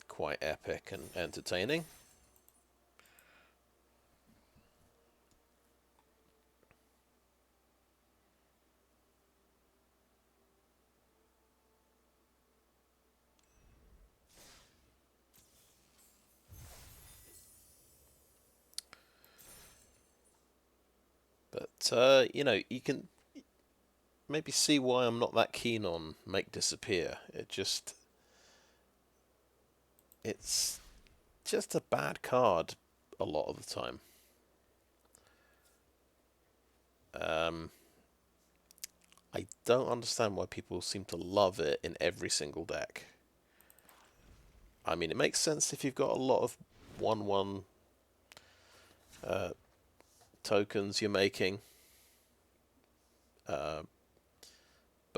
Speaker 1: quite epic and entertaining. But, you know, you can maybe see why I'm not that keen on Make Disappear. It's just a bad card a lot of the time. I don't understand why people seem to love it in every single deck. I mean, it makes sense if you've got a lot of 1/1 tokens you're making. But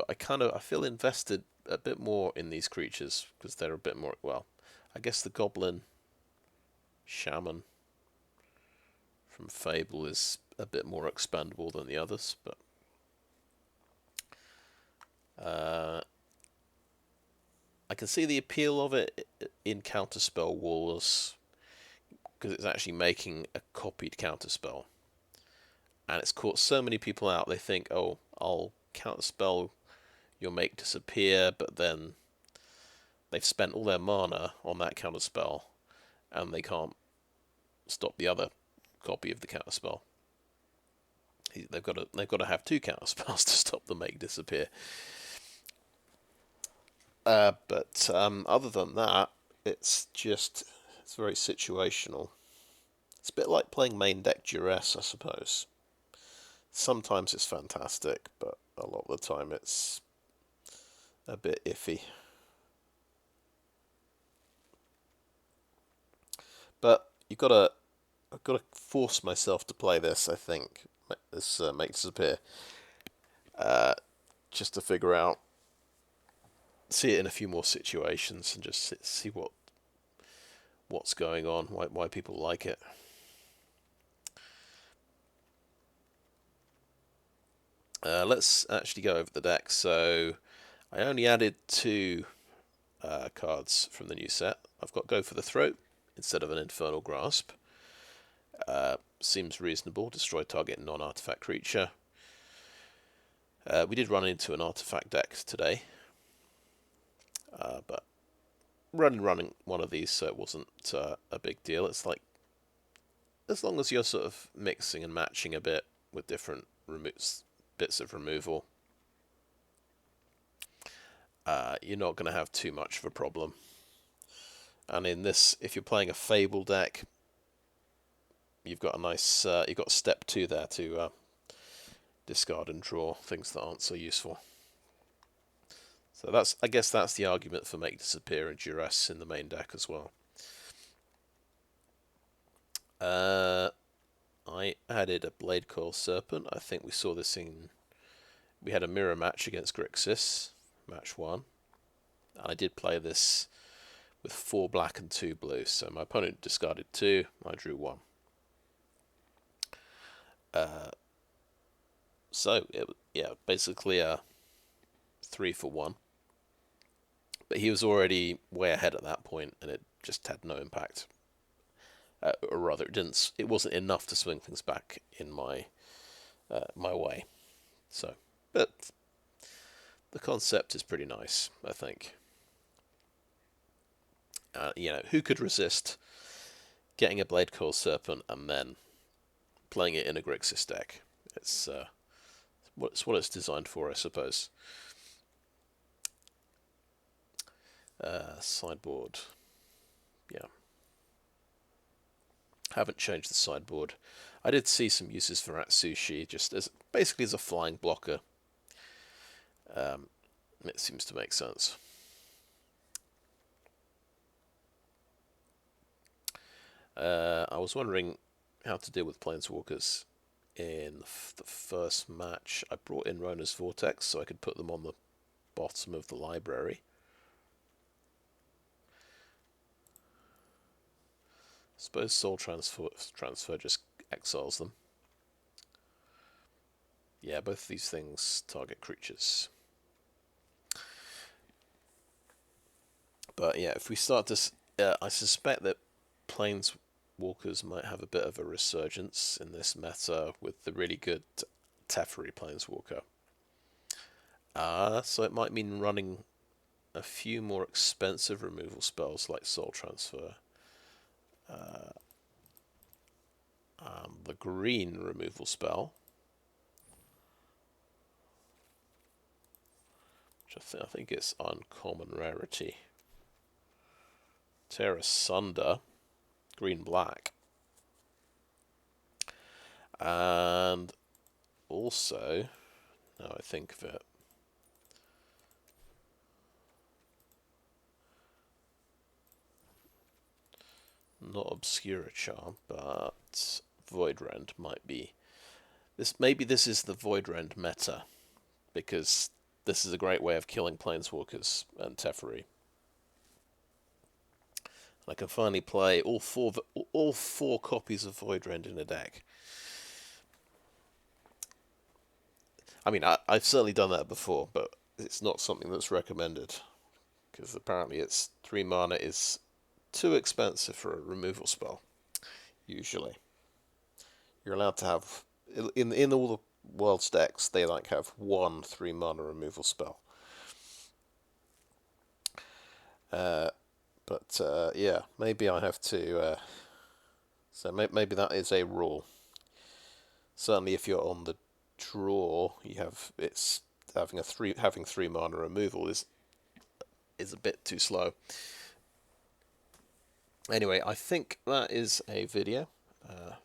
Speaker 1: I feel invested a bit more in these creatures because they're a bit more, well, I guess the Goblin Shaman from Fable is a bit more expendable than the others, but I can see the appeal of it in Counterspell Wars because it's actually making a copied Counterspell. And it's caught so many people out, they think, oh, I'll Counterspell your Make Disappear, but then they've spent all their mana on that Counterspell, and they can't stop the other copy of the Counterspell. They've got to have 2 Counterspells to stop the Make Disappear. But other than that, it's very situational. It's a bit like playing main deck Duress, I suppose. Sometimes it's fantastic, but a lot of the time it's a bit iffy. But I've got to force myself to play this. I think this Make Disappear, just to figure out, see it in a few more situations, and just see what's going on, why people like it. Let's actually go over the deck. So I only added 2 cards from the new set. I've got Go for the Throat instead of an Infernal Grasp. Seems reasonable. Destroy target non-artifact creature. We did run into an artifact deck today, but running one of these, so it wasn't a big deal. It's like, as long as you're sort of mixing and matching a bit with different bits of removal, you're not going to have too much of a problem. And in this, if you're playing a Fable deck, you've got a nice, you've got step 2 there to discard and draw things that aren't so useful. So I guess that's the argument for Make Disappear and Duress in the main deck as well. I added a Blade Coil Serpent. I think we saw this we had a mirror match against Grixis, match 1. And I did play this with 4 black and 2 blue. So my opponent discarded 2, I drew 1. So, basically a 3 for 1. But he was already way ahead at that point, and it just had no impact. Or rather, it wasn't enough to swing things back in my way. So, but the concept is pretty nice, I think. Who could resist getting a Blade Coil Serpent and then playing it in a Grixis deck? It's what it's designed for, I suppose. Sideboard. Yeah. Haven't changed the sideboard. I did see some uses for Atsushi, just basically as a flying blocker. It seems to make sense. I was wondering how to deal with planeswalkers in the first match. I brought in Rona's Vortex so I could put them on the bottom of the library. I suppose Soul Transfer just exiles them. Yeah, both these things target creatures. But yeah, if we start to... I suspect that Planeswalkers might have a bit of a resurgence in this meta with the really good Teferi Planeswalker. So it might mean running a few more expensive removal spells like Soul Transfer. The green removal spell, which I think it's uncommon rarity. Tear Asunder, green-black. And also, now I think of it, not Obscura Charm, but Voidrend might be. Maybe this is the Voidrend meta, because this is a great way of killing Planeswalkers and Teferi. I can finally play all four copies of Voidrend in a deck. I mean, I've certainly done that before, but it's not something that's recommended, because apparently it's 3 mana is too expensive for a removal spell. Usually, you're allowed to have in all the world's decks. They have 1 3 mana removal spell. But yeah, maybe I have to. So maybe that is a rule. Certainly, if you're on the draw, having 3 mana removal is a bit too slow. Anyway, I think that is a video.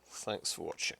Speaker 1: Thanks for watching.